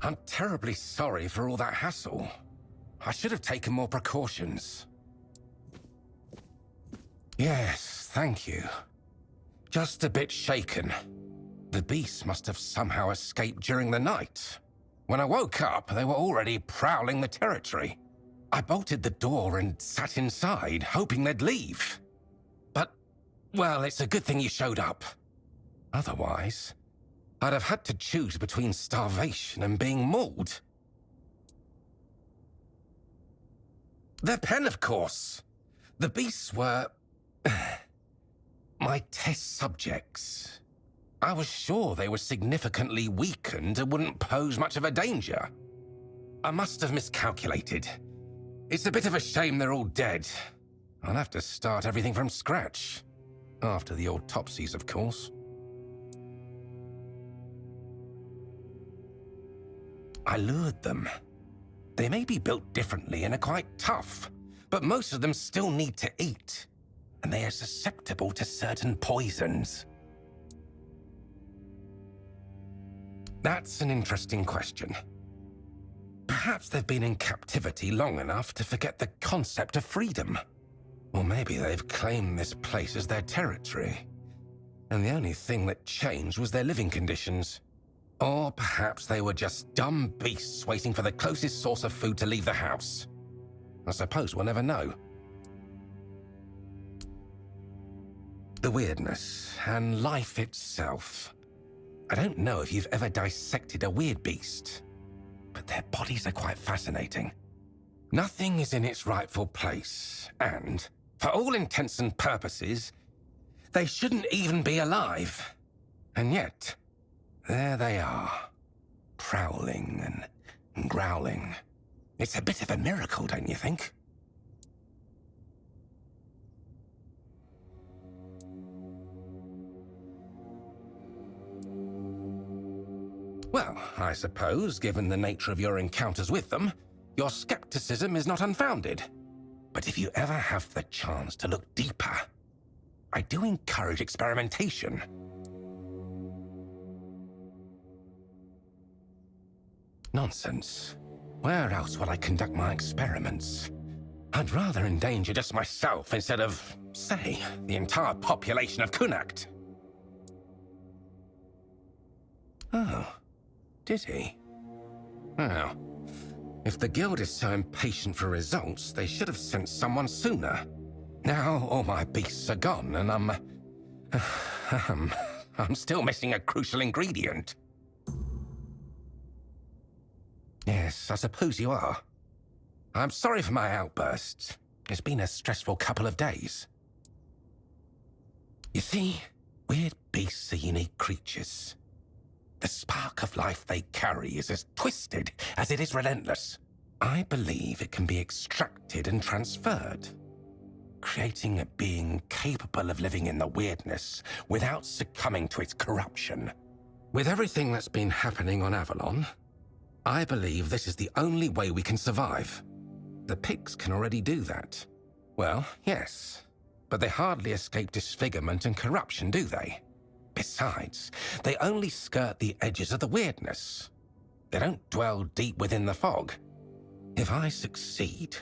I'm terribly sorry for all that hassle. I should have taken more precautions. Yes, thank you. Just a bit shaken. The beasts must have somehow escaped during the night. When I woke up, they were already prowling the territory. I bolted the door and sat inside, hoping they'd leave. But, well, it's a good thing you showed up. Otherwise, I'd have had to choose between starvation and being mauled. Their pen, of course. The beasts were... my test subjects. I was sure they were significantly weakened and wouldn't pose much of a danger. I must have miscalculated. It's a bit of a shame they're all dead. I'll have to start everything from scratch. After the autopsies, of course. I lured them. They may be built differently and are quite tough, but most of them still need to eat, and they are susceptible to certain poisons. That's an interesting question. Perhaps they've been in captivity long enough to forget the concept of freedom. Or maybe they've claimed this place as their territory, and the only thing that changed was their living conditions. Or perhaps they were just dumb beasts waiting for the closest source of food to leave the house. I suppose we'll never know. The weirdness and life itself. I don't know if you've ever dissected a weird beast, but their bodies are quite fascinating. Nothing is in its rightful place, and, for all intents and purposes, they shouldn't even be alive. And yet, there they are, prowling and growling. It's a bit of a miracle, don't you think? Well, I suppose, given the nature of your encounters with them, your skepticism is not unfounded. But if you ever have the chance to look deeper, I do encourage experimentation. Nonsense. Where else will I conduct my experiments? I'd rather endanger just myself instead of, say, the entire population of Kunakt. Oh, did he? Well, if the guild is so impatient for results, they should have sent someone sooner. Now all my beasts are gone, and I'm still missing a crucial ingredient. Yes, I suppose you are. I'm sorry for my outbursts. It's been a stressful couple of days. You see, weird beasts are unique creatures. The spark of life they carry is as twisted as it is relentless. I believe it can be extracted and transferred, creating a being capable of living in the weirdness without succumbing to its corruption. With everything that's been happening on Avalon, I believe this is the only way we can survive. The pigs can already do that. Well, yes, but they hardly escape disfigurement and corruption, do they? Besides, they only skirt the edges of the weirdness. They don't dwell deep within the fog. If I succeed,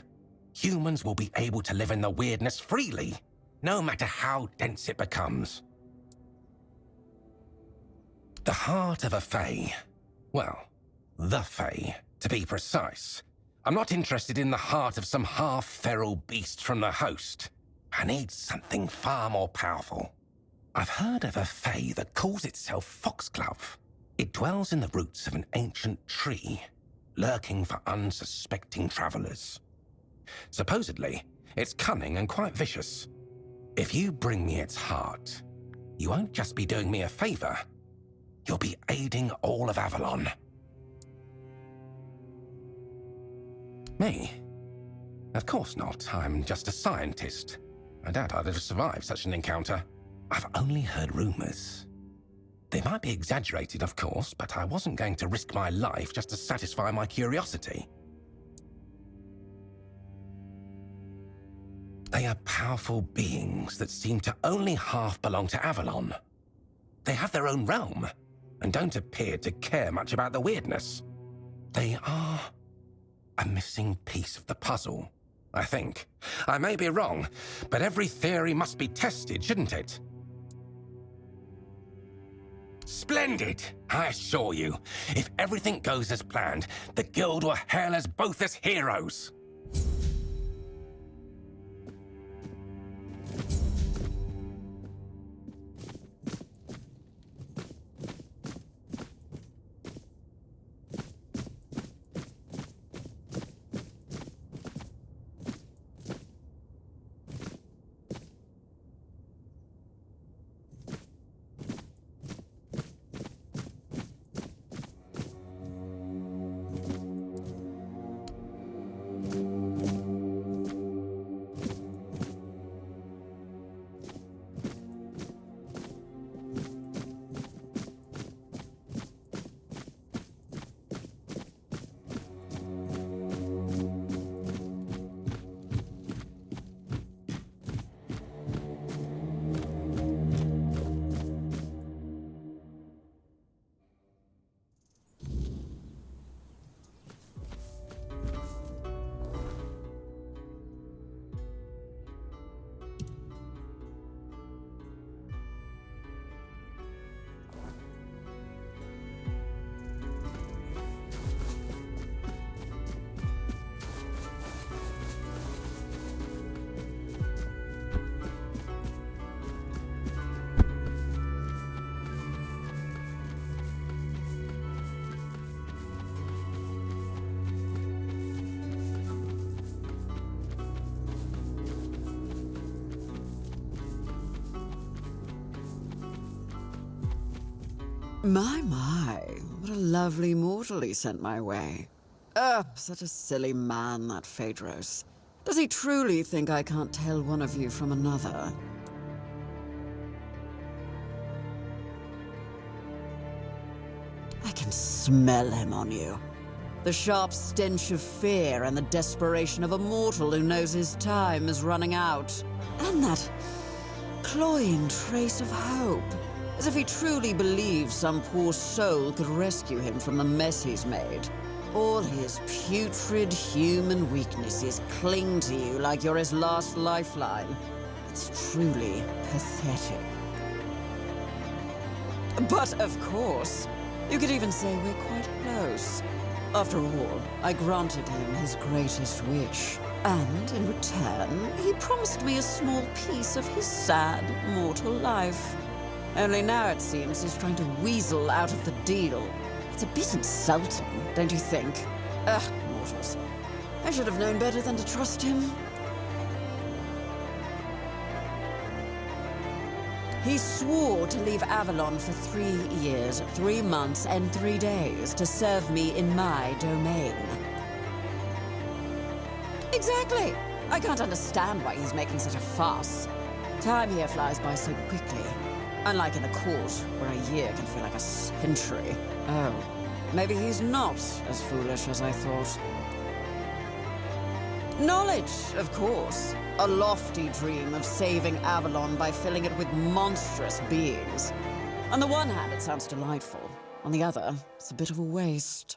humans will be able to live in the weirdness freely, no matter how dense it becomes. The heart of a Fae, well, the Fae, to be precise. I'm not interested in the heart of some half-feral beast from the host. I need something far more powerful. I've heard of a Fae that calls itself Foxglove. It dwells in the roots of an ancient tree, lurking for unsuspecting travelers. Supposedly, it's cunning and quite vicious. If you bring me its heart, you won't just be doing me a favor. You'll be aiding all of Avalon. Me? Of course not. I'm just a scientist. I doubt I'd have survived such an encounter. I've only heard rumors. They might be exaggerated, of course, but I wasn't going to risk my life just to satisfy my curiosity. They are powerful beings that seem to only half belong to Avalon. They have their own realm, and don't appear to care much about the weirdness. They are a missing piece of the puzzle, I think. I may be wrong, but every theory must be tested, shouldn't it? Splendid! I assure you, if everything goes as planned, the Guild will hail us both as heroes. My, what a lovely mortal he sent my way. Oh, such a silly man, that Phaedros. Does he truly think I can't tell one of you from another? I can smell him on you. The sharp stench of fear and the desperation of a mortal who knows his time is running out. And that cloying trace of hope. As if he truly believes some poor soul could rescue him from the mess he's made. All his putrid human weaknesses cling to you like you're his last lifeline. It's truly pathetic. But of course, you could even say we're quite close. After all, I granted him his greatest wish. And in return, he promised me a small piece of his sad, mortal life. Only now it seems he's trying to weasel out of the deal. It's a bit insulting, don't you think? Ugh, mortals. I should have known better than to trust him. He swore to leave Avalon for 3 years, 3 months, and 3 days to serve me in my domain. Exactly! I can't understand why he's making such a fuss. Time here flies by so quickly. Unlike in a court, where a year can feel like a century. Oh, maybe he's not as foolish as I thought. Knowledge, of course. A lofty dream of saving Avalon by filling it with monstrous beings. On the one hand, it sounds delightful. On the other, it's a bit of a waste.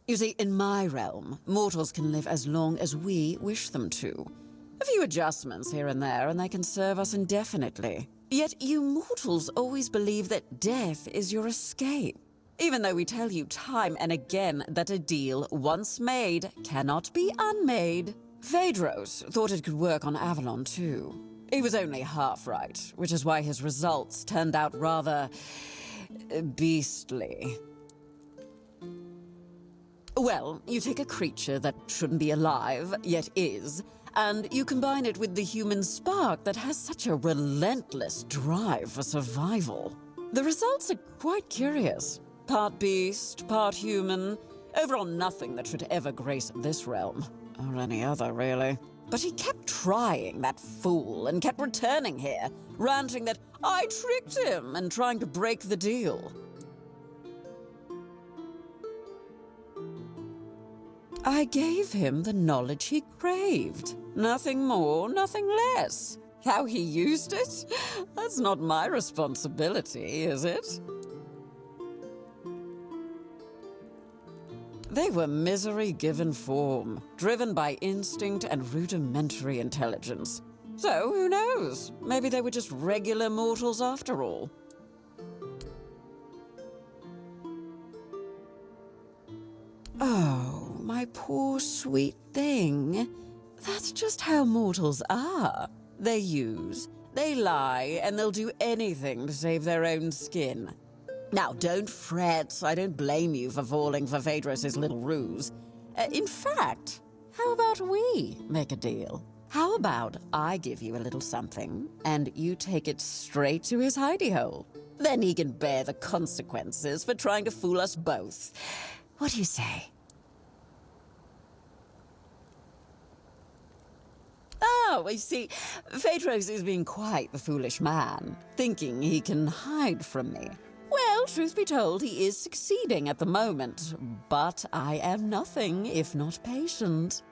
You see, in my realm, mortals can live as long as we wish them to. A few adjustments here and there, and they can serve us indefinitely. Yet you mortals always believe that death is your escape. Even though we tell you time and again that a deal once made cannot be unmade. Phaedros thought it could work on Avalon too. He was only half right, which is why his results turned out rather beastly. Well, you take a creature that shouldn't be alive, yet is, and you combine it with the human spark that has such a relentless drive for survival. The results are quite curious. Part beast, part human. Overall nothing that should ever grace this realm. Or any other, really. But he kept trying, that fool, and kept returning here, ranting that I tricked him and trying to break the deal. I gave him the knowledge he craved. Nothing more, nothing less. How he used it? That's not my responsibility, is it? They were misery given form, driven by instinct and rudimentary intelligence. So, who knows? Maybe they were just regular mortals after all. Oh, my poor sweet thing. That's just how mortals are. They use, they lie, and they'll do anything to save their own skin. Now, don't fret. I don't blame you for falling for Phaedrus' little ruse. In fact, how about we make a deal? How about I give you a little something, and you take it straight to his hidey hole? Then he can bear the consequences for trying to fool us both. What do you say? Oh, I see. Phaedrus is being quite the foolish man, thinking he can hide from me. Well, truth be told, he is succeeding at the moment, but I am nothing if not patient.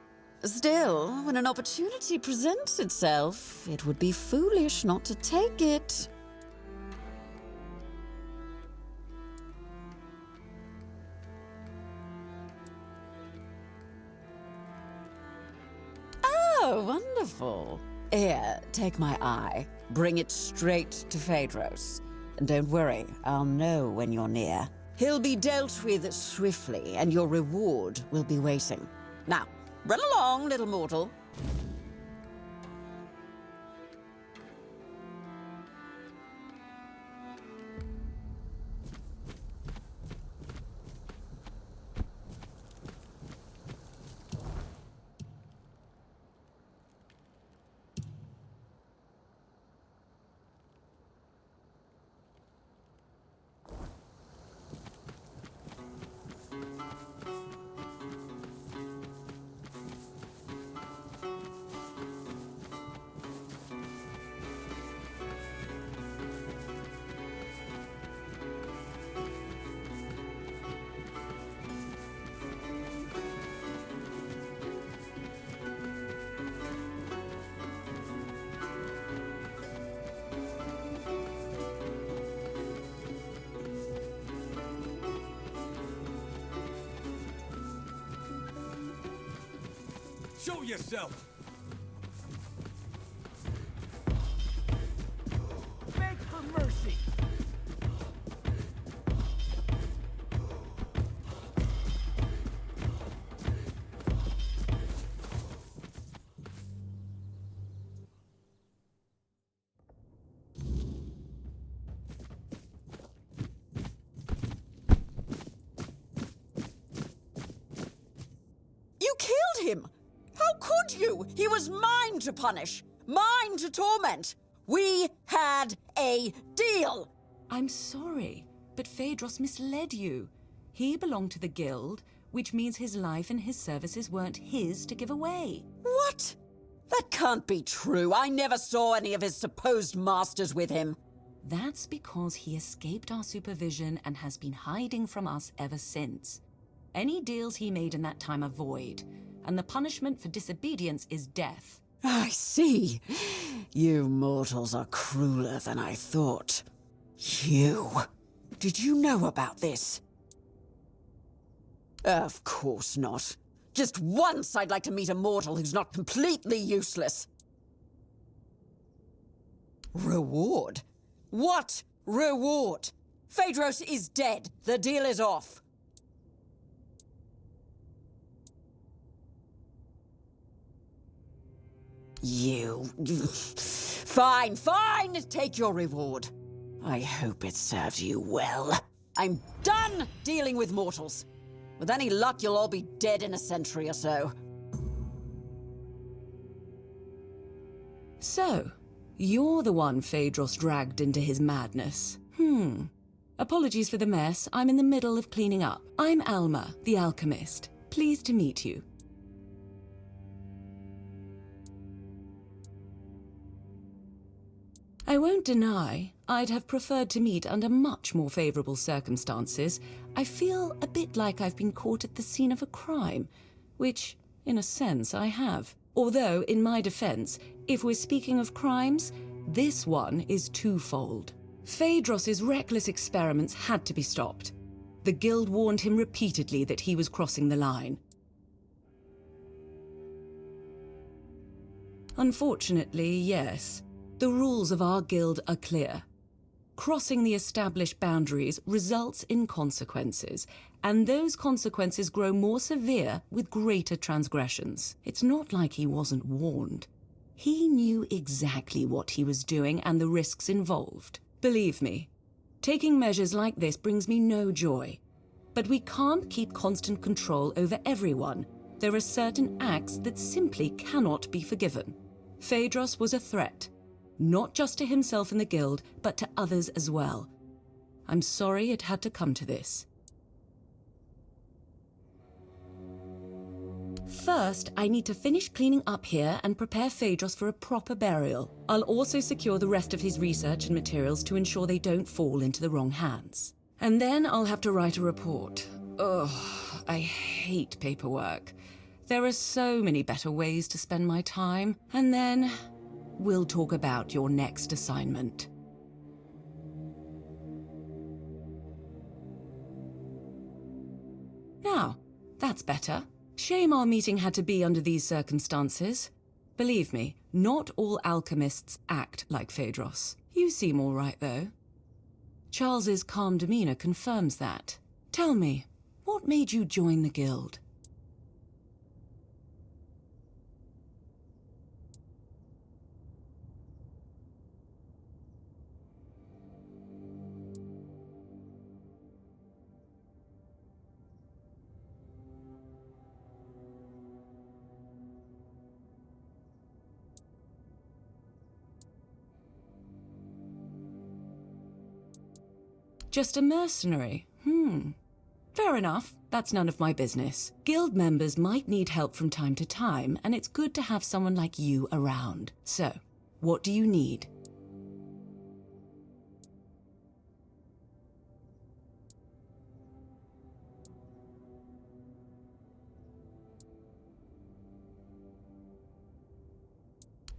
Still, when an opportunity presents itself, it would be foolish not to take it. Oh, wonderful. Here, take my eye. Bring it straight to Phaedrus. And don't worry, I'll know when you're near. He'll be dealt with swiftly, and your reward will be waiting. Now, run along, little mortal. Show yourself! Beg for mercy! You killed him! How could you? He was mine to punish, mine to torment. We had a deal. I'm sorry, but Phaedrus misled you. He belonged to the guild, which means his life and his services weren't his to give away. What? That can't be true. I never saw any of his supposed masters with him. That's because he escaped our supervision and has been hiding from us ever since. Any deals he made in that time are void, and the punishment for disobedience is death. I see. You mortals are crueler than I thought. You. Did you know about this? Of course not. Just once I'd like to meet a mortal who's not completely useless. Reward? What reward? Phaedrus is dead. The deal is off. You... Fine, fine! Take your reward. I hope it serves you well. I'm done dealing with mortals. With any luck, you'll all be dead in a century or so. So, you're the one Phaedrus dragged into his madness. Apologies for the mess. I'm in the middle of cleaning up. I'm Alma, the alchemist. Pleased to meet you. I won't deny, I'd have preferred to meet under much more favorable circumstances. I feel a bit like I've been caught at the scene of a crime, which, in a sense, I have. Although, in my defense, if we're speaking of crimes, this one is twofold. Phaedrus's reckless experiments had to be stopped. The guild warned him repeatedly that he was crossing the line. Unfortunately, yes. The rules of our guild are clear. Crossing the established boundaries results in consequences, and those consequences grow more severe with greater transgressions. It's not like he wasn't warned. He knew exactly what he was doing and the risks involved. Believe me, taking measures like this brings me no joy. But we can't keep constant control over everyone. There are certain acts that simply cannot be forgiven. Phaedros was a threat, not just to himself and the guild, but to others as well. I'm sorry it had to come to this. First, I need to finish cleaning up here and prepare Phaedros for a proper burial. I'll also secure the rest of his research and materials to ensure they don't fall into the wrong hands. And then I'll have to write a report. Ugh, I hate paperwork. There are so many better ways to spend my time. And then we'll talk about your next assignment. Now, that's better. Shame our meeting had to be under these circumstances. Believe me, not all alchemists act like Phaedros. You seem all right, though. Charles's calm demeanor confirms that. Tell me, what made you join the guild? Just a mercenary? Fair enough. That's none of my business. Guild members might need help from time to time, and it's good to have someone like you around. So, what do you need?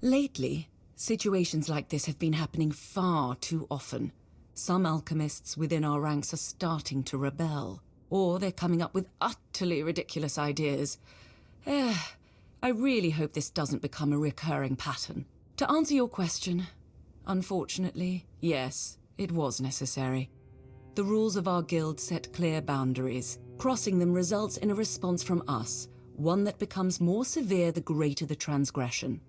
Lately, situations like this have been happening far too often. Some alchemists within our ranks are starting to rebel, or they're coming up with utterly ridiculous ideas. I really hope this doesn't become a recurring pattern. To answer your question, unfortunately, yes, it was necessary. The rules of our guild set clear boundaries. Crossing them results in a response from us, one that becomes more severe the greater the transgression.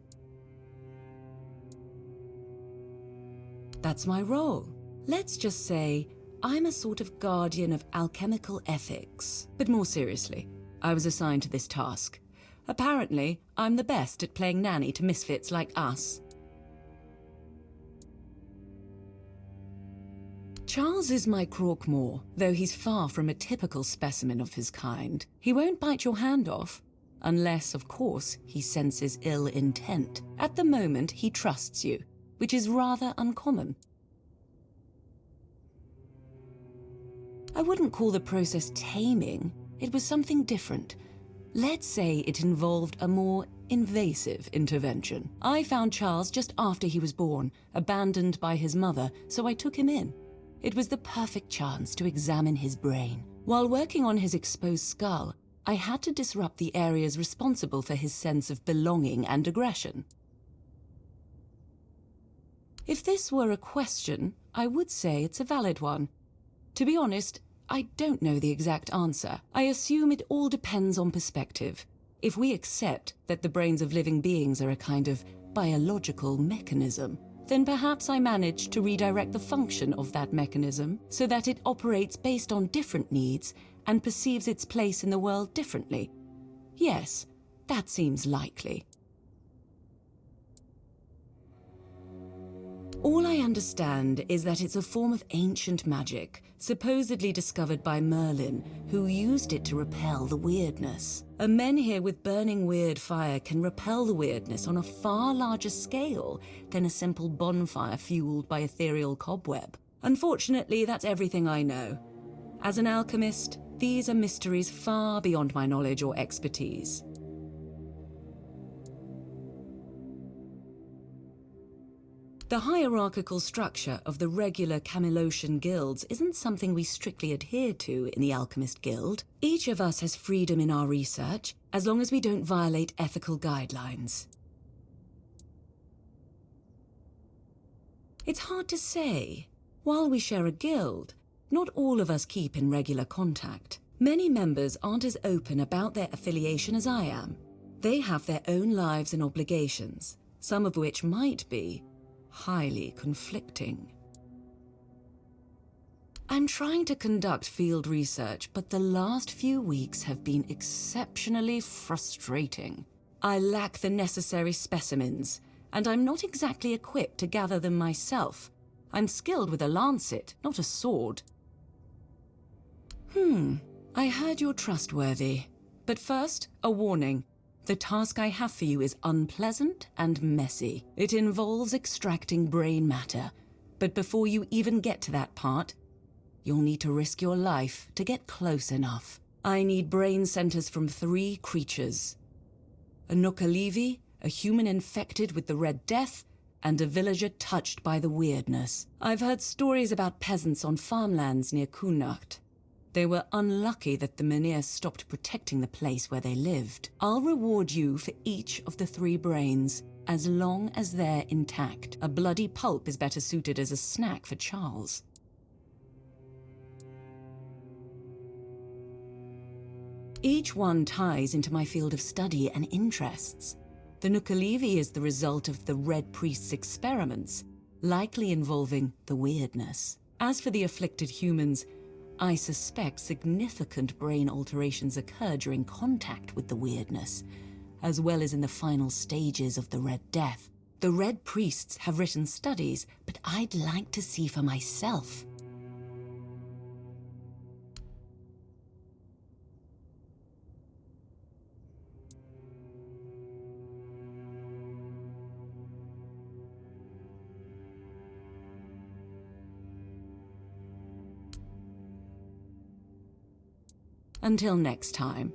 That's my role. Let's just say I'm a sort of guardian of alchemical ethics. But more seriously, I was assigned to this task. Apparently, I'm the best at playing nanny to misfits like us. Charles is my Croakmore, though he's far from a typical specimen of his kind. He won't bite your hand off, unless, of course, he senses ill intent. At the moment, he trusts you, which is rather uncommon. I wouldn't call the process taming. It was something different. Let's say it involved a more invasive intervention. I found Charles just after he was born, abandoned by his mother, so I took him in. It was the perfect chance to examine his brain. While working on his exposed skull, I had to disrupt the areas responsible for his sense of belonging and aggression. If this were a question, I would say it's a valid one. To be honest, I don't know the exact answer. I assume it all depends on perspective. If we accept that the brains of living beings are a kind of biological mechanism, then perhaps I managed to redirect the function of that mechanism so that it operates based on different needs and perceives its place in the world differently. Yes, that seems likely. All I understand is that it's a form of ancient magic, supposedly discovered by Merlin, who used it to repel the weirdness. A menhir with burning weird fire can repel the weirdness on a far larger scale than a simple bonfire fueled by ethereal cobweb. Unfortunately, that's everything I know. As an alchemist, these are mysteries far beyond my knowledge or expertise. The hierarchical structure of the regular Camelosian guilds isn't something we strictly adhere to in the Alchemist Guild. Each of us has freedom in our research, as long as we don't violate ethical guidelines. It's hard to say. While we share a guild, not all of us keep in regular contact. Many members aren't as open about their affiliation as I am. They have their own lives and obligations, some of which might be highly conflicting. I'm trying to conduct field research, but the last few weeks have been exceptionally frustrating. I lack the necessary specimens, and I'm not exactly equipped to gather them myself. I'm skilled with a lancet, not a sword. I heard you're trustworthy. But first, a warning. The task I have for you is unpleasant and messy. It involves extracting brain matter. But before you even get to that part, you'll need to risk your life to get close enough. I need brain centers from 3 creatures. A Nookalivi, a human infected with the Red Death, and a villager touched by the weirdness. I've heard stories about peasants on farmlands near Kunacht. They were unlucky that the Menhir stopped protecting the place where they lived. I'll reward you for each of the 3 brains, as long as they're intact. A bloody pulp is better suited as a snack for Charles. Each one ties into my field of study and interests. The Nookalivi is the result of the Red Priest's experiments, likely involving the weirdness. As for the afflicted humans, I suspect significant brain alterations occur during contact with the weirdness, as well as in the final stages of the Red Death. The Red Priests have written studies, but I'd like to see for myself. Until next time.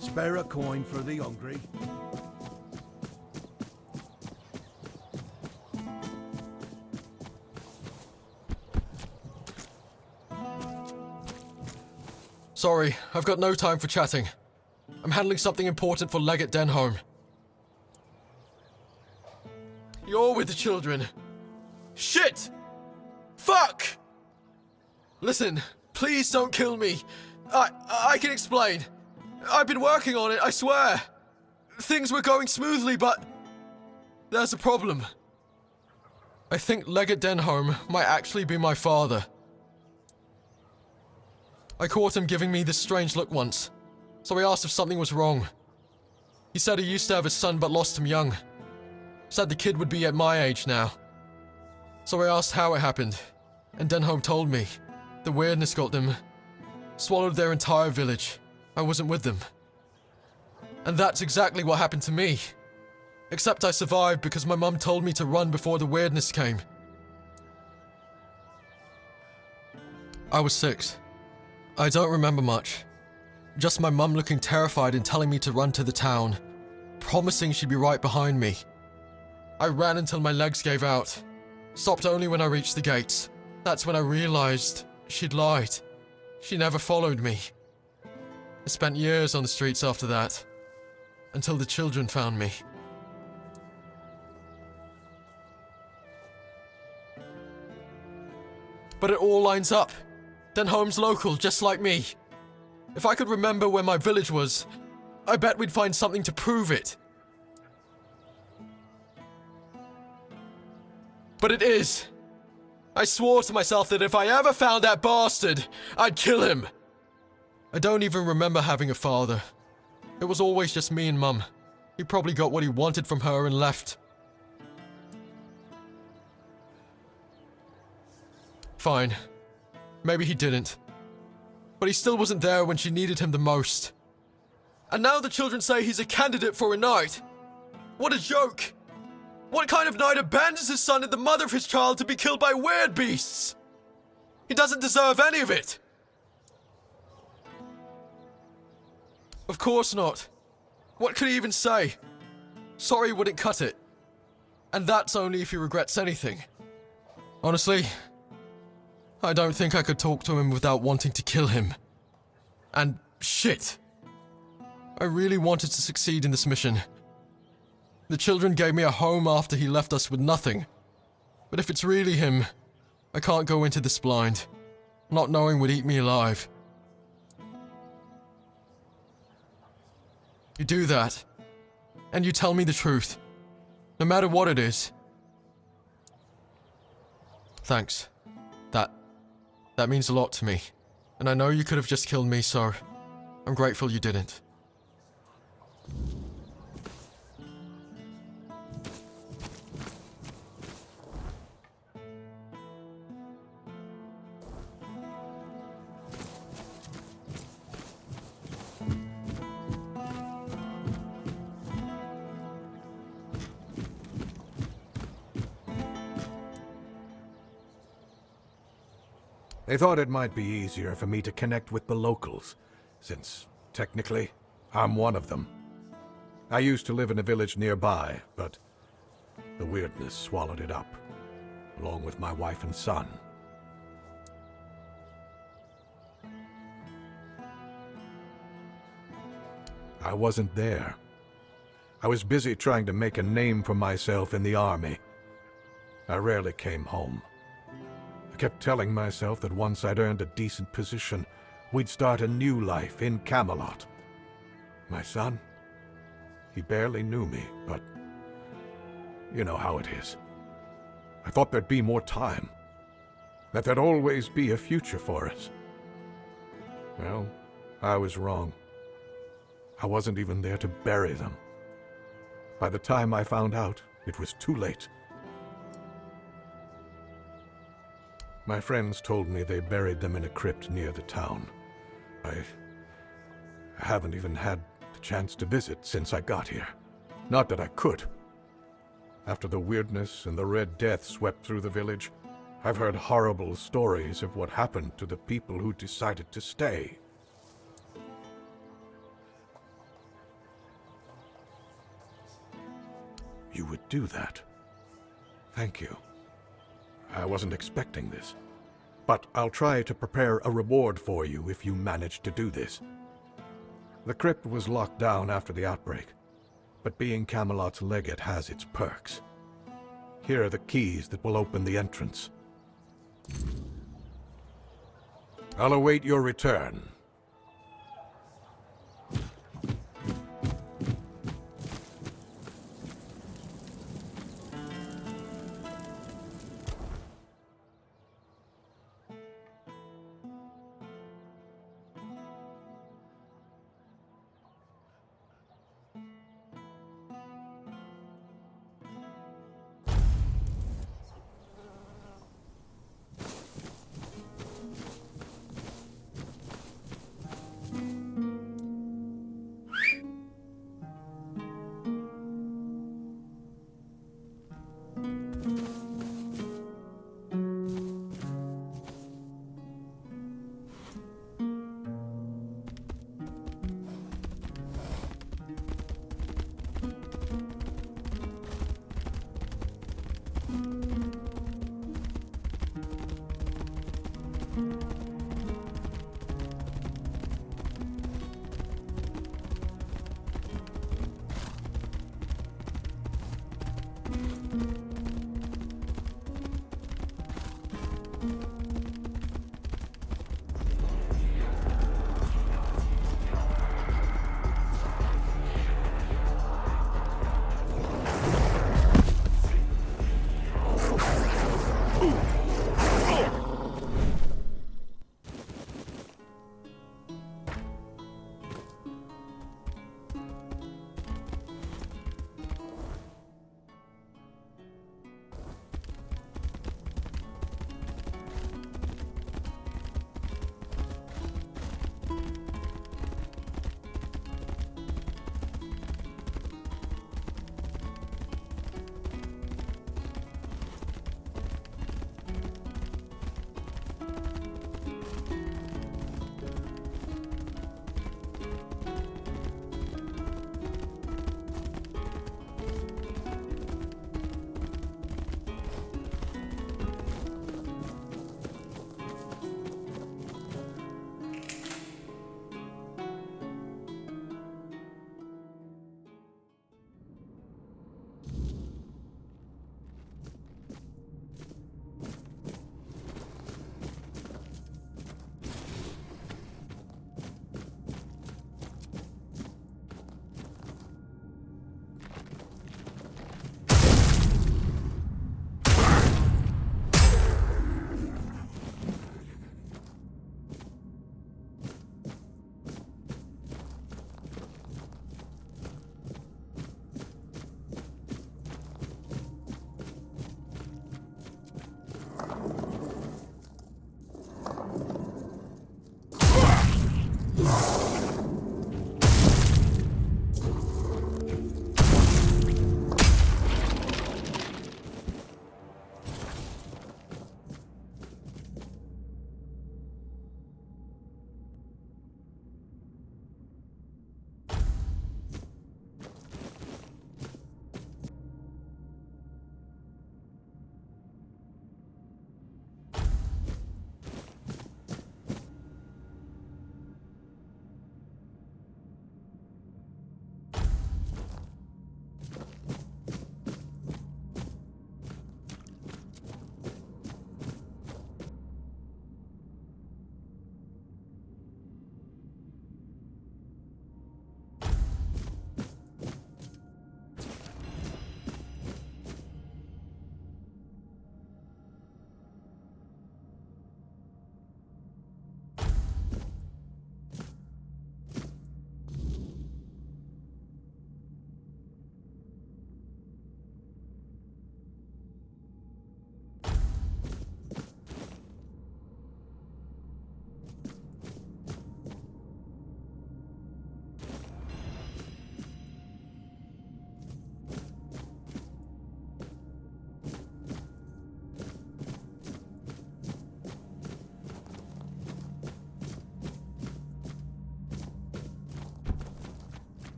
Spare a coin for the hungry. Sorry, I've got no time for chatting. I'm handling something important for Legate Denholm. You're with the children. Shit! Fuck! Listen, please don't kill me. I can explain. I've been working on it, I swear. Things were going smoothly, but there's a problem. I think Legate Denholm might actually be my father. I caught him giving me this strange look once, so I asked if something was wrong. He said he used to have a son but lost him young. Said the kid would be at my age now. So I asked how it happened, and Denholm told me. The weirdness got them. Swallowed their entire village. I wasn't with them. And that's exactly what happened to me. Except I survived because my mum told me to run before the weirdness came. I was 6. I don't remember much. Just my mum looking terrified and telling me to run to the town, promising she'd be right behind me. I ran until my legs gave out. Stopped only when I reached the gates. That's when I realized she'd lied. She never followed me. I spent years on the streets after that, until the children found me. But it all lines up. Denholm's local, just like me. If I could remember where my village was, I bet we'd find something to prove it. But it is. I swore to myself that if I ever found that bastard, I'd kill him. I don't even remember having a father. It was always just me and Mum. He probably got what he wanted from her and left. Fine. Maybe he didn't. But he still wasn't there when she needed him the most. And now the children say he's a candidate for a knight. What a joke! What kind of knight abandons his son and the mother of his child to be killed by weird beasts? He doesn't deserve any of it. Of course not. What could he even say? Sorry wouldn't cut it. And that's only if he regrets anything. Honestly, I don't think I could talk to him without wanting to kill him. And shit. I really wanted to succeed in this mission. The children gave me a home after he left us with nothing. But if it's really him, I can't go into this blind. Not knowing would eat me alive. You do that, and you tell me the truth, no matter what it is. Thanks. That means a lot to me. And I know you could have just killed me, so I'm grateful you didn't. They thought it might be easier for me to connect with the locals, since, technically, I'm one of them. I used to live in a village nearby, but the weirdness swallowed it up, along with my wife and son. I wasn't there. I was busy trying to make a name for myself in the army. I rarely came home. I kept telling myself that once I'd earned a decent position, we'd start a new life in Camelot. My son? He barely knew me, but you know how it is. I thought there'd be more time. That there'd always be a future for us. Well, I was wrong. I wasn't even there to bury them. By the time I found out, it was too late. My friends told me they buried them in a crypt near the town. I haven't even had the chance to visit since I got here. Not that I could. After the weirdness and the Red Death swept through the village, I've heard horrible stories of what happened to the people who decided to stay. You would do that. Thank you. I wasn't expecting this. But I'll try to prepare a reward for you if you manage to do this. The crypt was locked down after the outbreak, but being Camelot's legate has its perks. Here are the keys that will open the entrance. I'll await your return.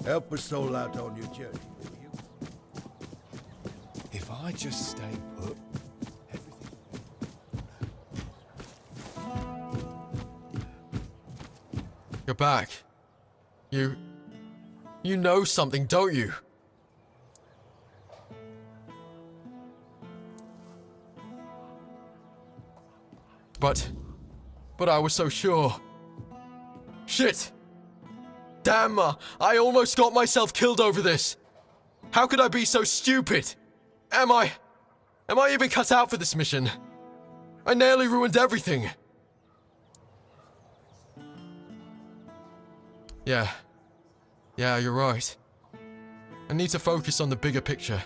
Help a soul out on your journey, will you? If I just stay put, everything... You're back. You know something, don't you? But I was so sure. Shit! Damn, I almost got myself killed over this. How could I be so stupid? Am I even cut out for this mission? I nearly ruined everything. Yeah, you're right. I need to focus on the bigger picture.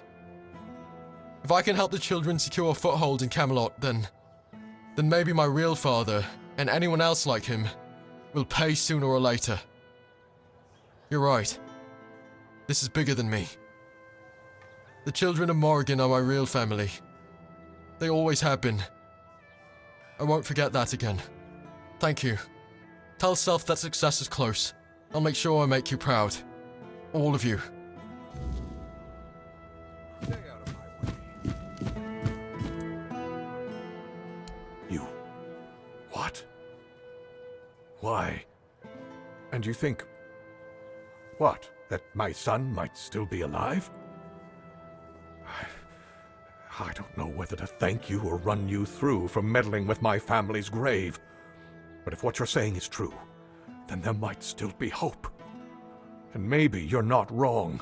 If I can help the children secure a foothold in Camelot, then maybe my real father, and anyone else like him, will pay sooner or later. You're right. This is bigger than me. The children of Morrigan are my real family. They always have been. I won't forget that again. Thank you. Tell Self that success is close. I'll make sure I make you proud. All of you. Stay out of my way. You... What? Why? And you think... What? That my son might still be alive? I don't know whether to thank you or run you through for meddling with my family's grave. But if what you're saying is true, then there might still be hope. And maybe you're not wrong.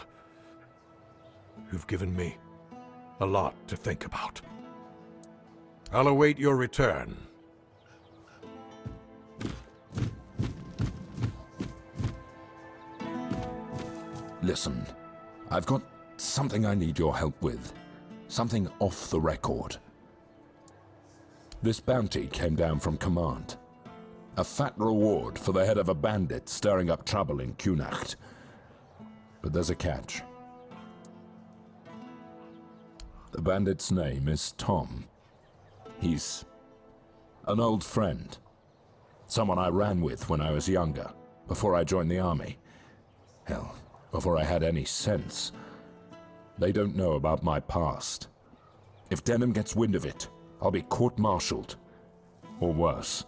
You've given me a lot to think about. I'll await your return. Listen, I've got something I need your help with. Something off the record. This bounty came down from command. A fat reward for the head of a bandit stirring up trouble in Kunacht. But there's a catch. The bandit's name is Tom. He's an old friend. Someone I ran with when I was younger, before I joined the army. Hell, before I had any sense. They don't know about my past. If Denham gets wind of it, I'll be court-martialed. Or worse.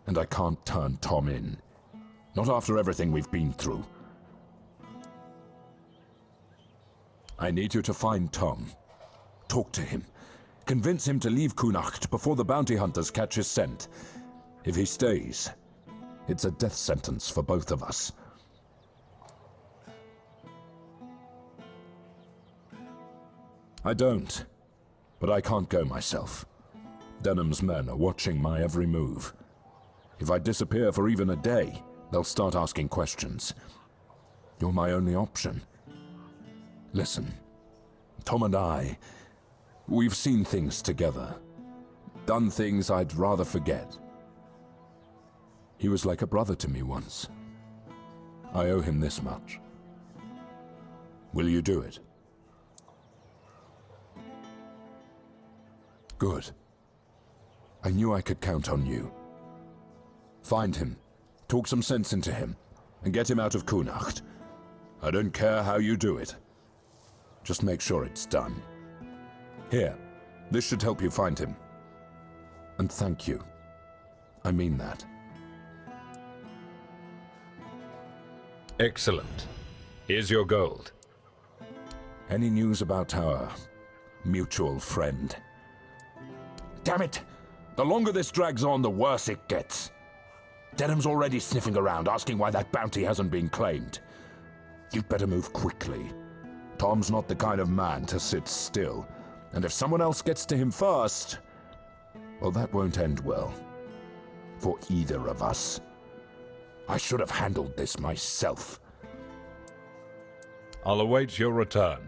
And I can't turn Tom in. Not after everything we've been through. I need you to find Tom. Talk to him. Convince him to leave Kunacht before the bounty hunters catch his scent. If he stays, it's a death sentence for both of us. I don't, but I can't go myself. Denham's men are watching my every move. If I disappear for even a day, they'll start asking questions. You're my only option. Listen, Tom and I, we've seen things together. Done things I'd rather forget. He was like a brother to me once. I owe him this much. Will you do it? Good. I knew I could count on you. Find him, talk some sense into him, and get him out of Kunacht. I don't care how you do it. Just make sure it's done. Here, this should help you find him. And thank you. I mean that. Excellent. Here's your gold. Any news about our mutual friend? Damn it! The longer this drags on, the worse it gets. Denham's already sniffing around, asking why that bounty hasn't been claimed. You'd better move quickly. Tom's not the kind of man to sit still. And if someone else gets to him first, well, that won't end well. For either of us. I should have handled this myself. I'll await your return.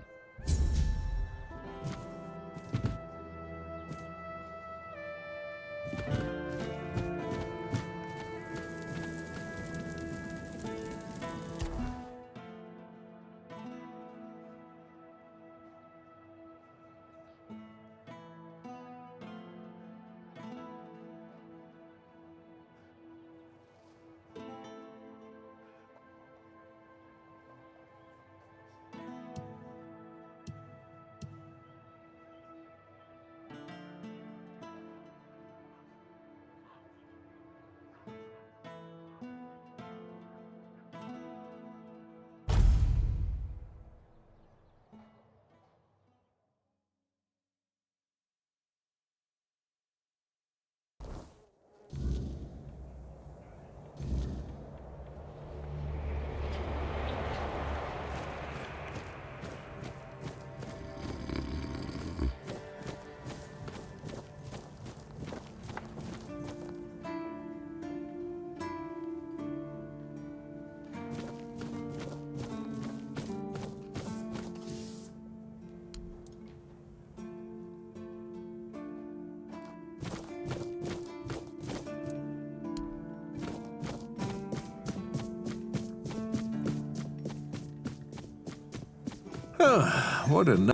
What a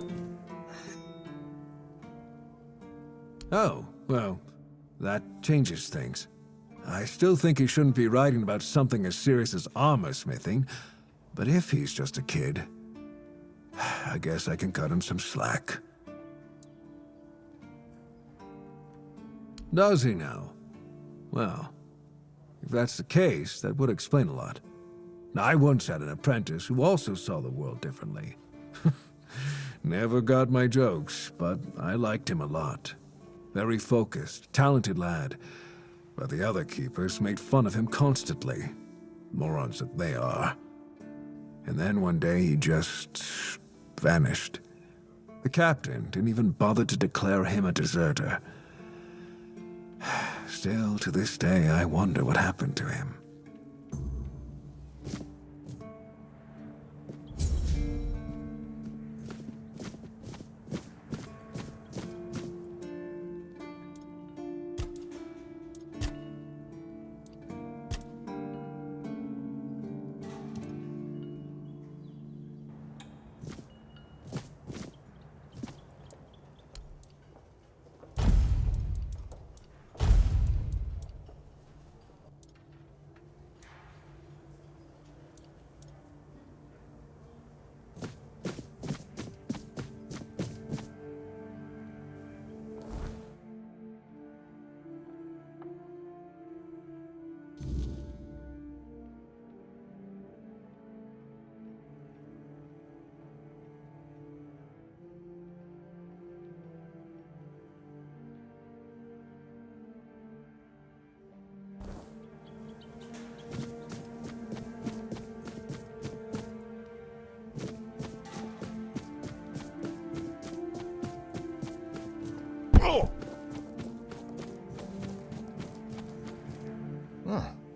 Oh, well, that changes things. I still think he shouldn't be writing about something as serious as armor smithing, but if he's just a kid, I guess I can cut him some slack. Does he now? Well, if that's the case, that would explain a lot. I once had an apprentice who also saw the world differently. Never got my jokes, but I liked him a lot. Very focused, talented lad. But the other keepers made fun of him constantly. Morons that they are. And then one day he just vanished. The captain didn't even bother to declare him a deserter. Still, to this day, I wonder what happened to him.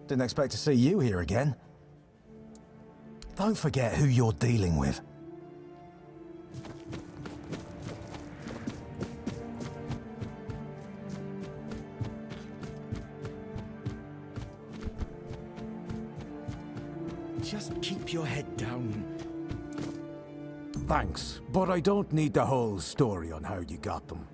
Didn't expect to see you here again. Don't forget who you're dealing with. Just keep your head down. Thanks, but I don't need the whole story on how you got them.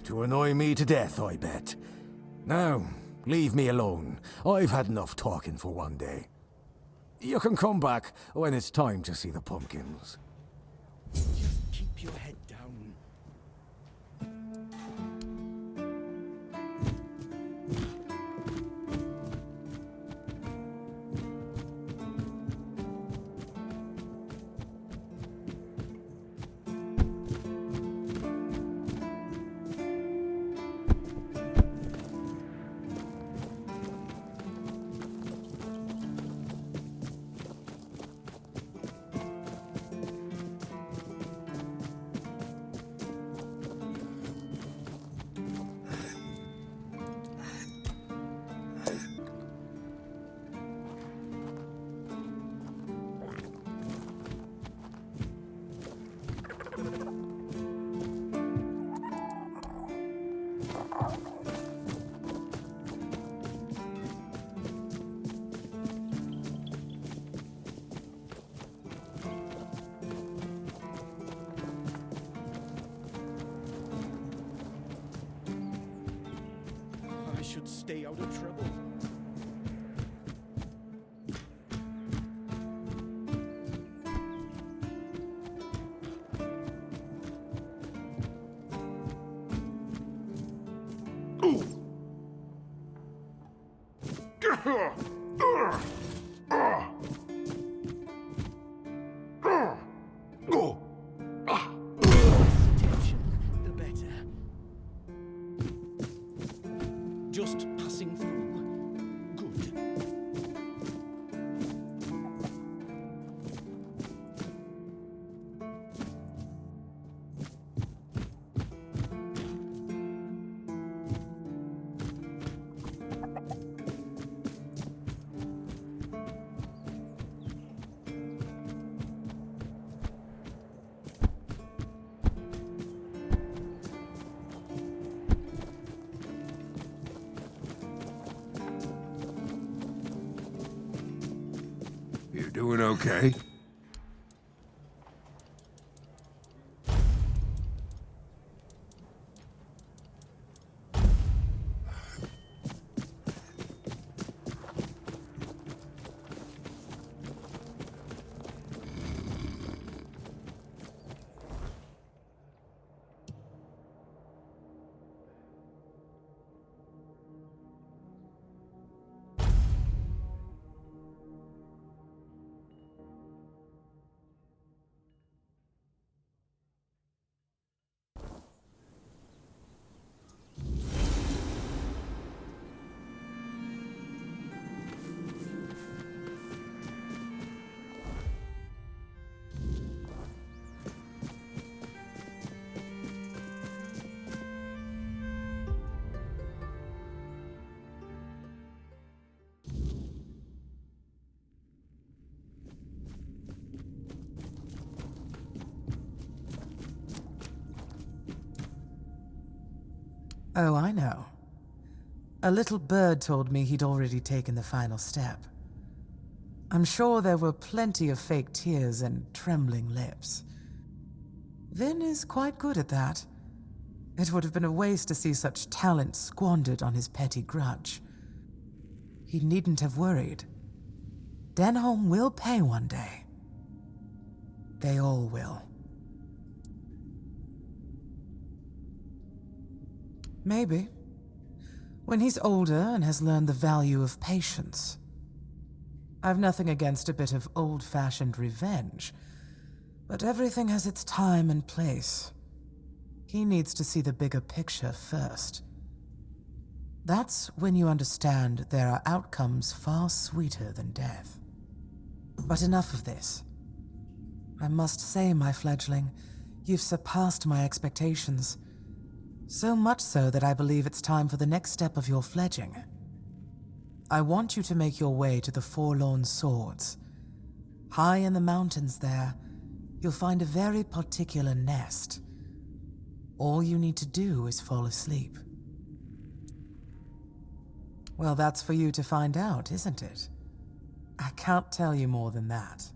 To annoy me to death, I bet. Now, leave me alone. I've had enough talking for one day. You can come back when it's time to see the pumpkins. Just keep your head down. I should stay out of trouble. The better. Just passing through. Good. Okay. Oh, I know. A little bird told me he'd already taken the final step. I'm sure there were plenty of fake tears and trembling lips. Vin is quite good at that. It would have been a waste to see such talent squandered on his petty grudge. He needn't have worried. Denholm will pay one day. They all will. Maybe. When he's older and has learned the value of patience. I've nothing against a bit of old-fashioned revenge, but everything has its time and place. He needs to see the bigger picture first. That's when you understand there are outcomes far sweeter than death. But enough of this. I must say, my fledgling, you've surpassed my expectations. So much so that I believe it's time for the next step of your fledging. I want you to make your way to the Forlorn Swords. High in the mountains there, you'll find a very particular nest. All you need to do is fall asleep. Well, that's for you to find out, isn't it? I can't tell you more than that.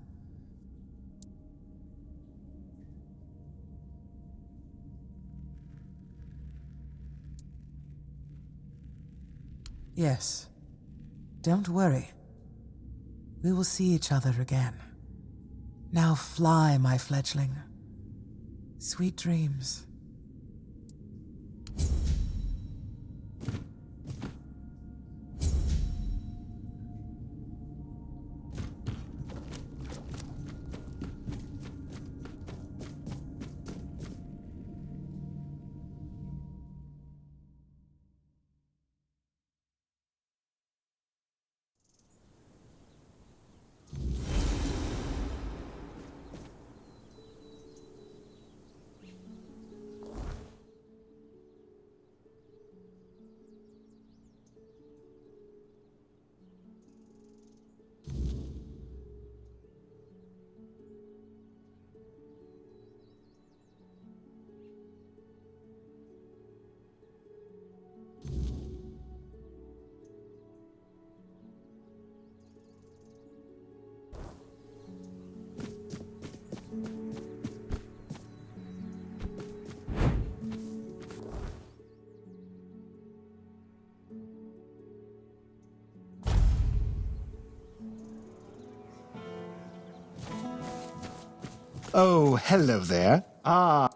Yes. Don't worry. We will see each other again. Now fly, my fledgling. Sweet dreams. Oh, hello there. Ah.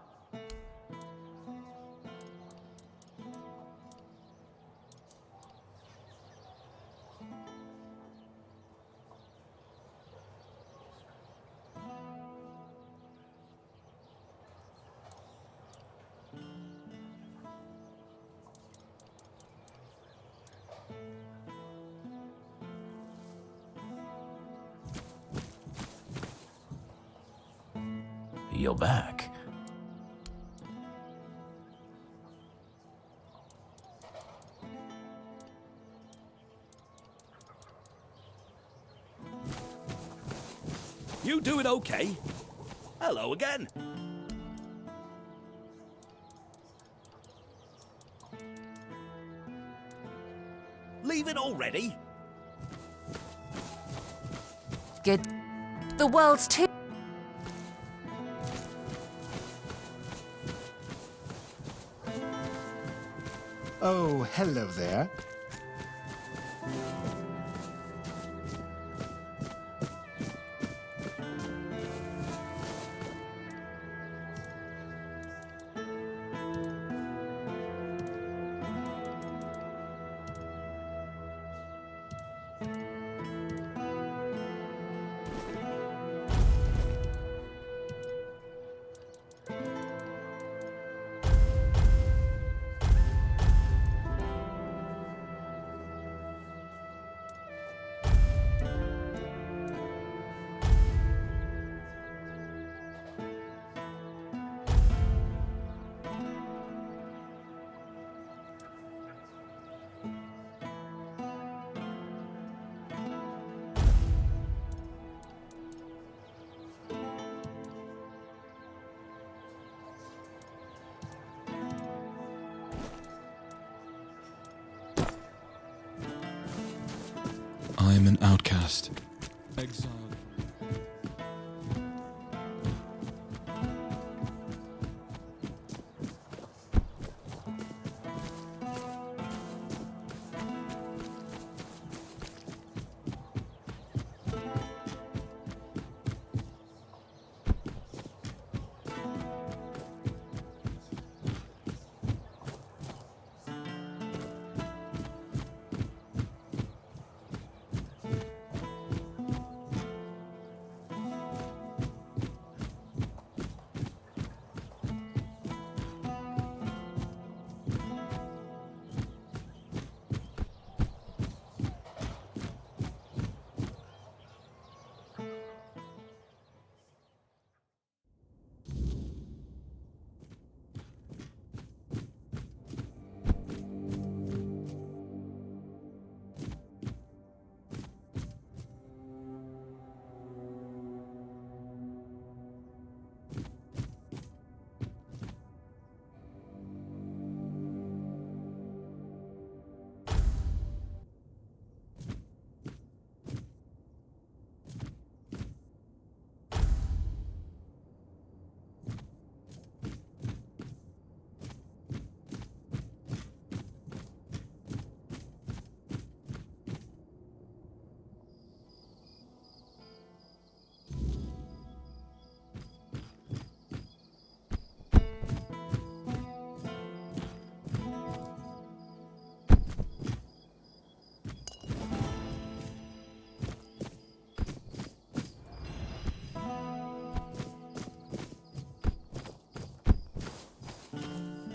You're back. You doing okay? Hello again. Leave it already? Get... The world's too... Oh, hello there. I am an outcast. Exiled.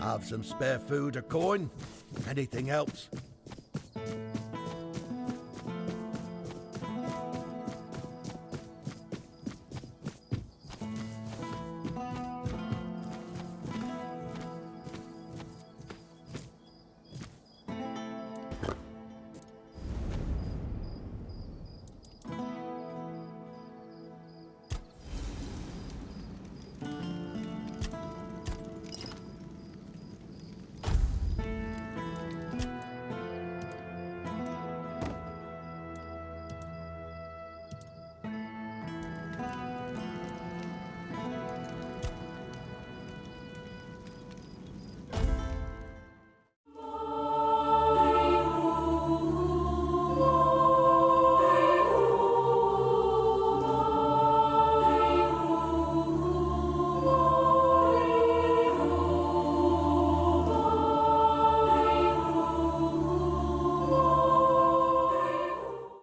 Have some spare food or coin? Anything helps.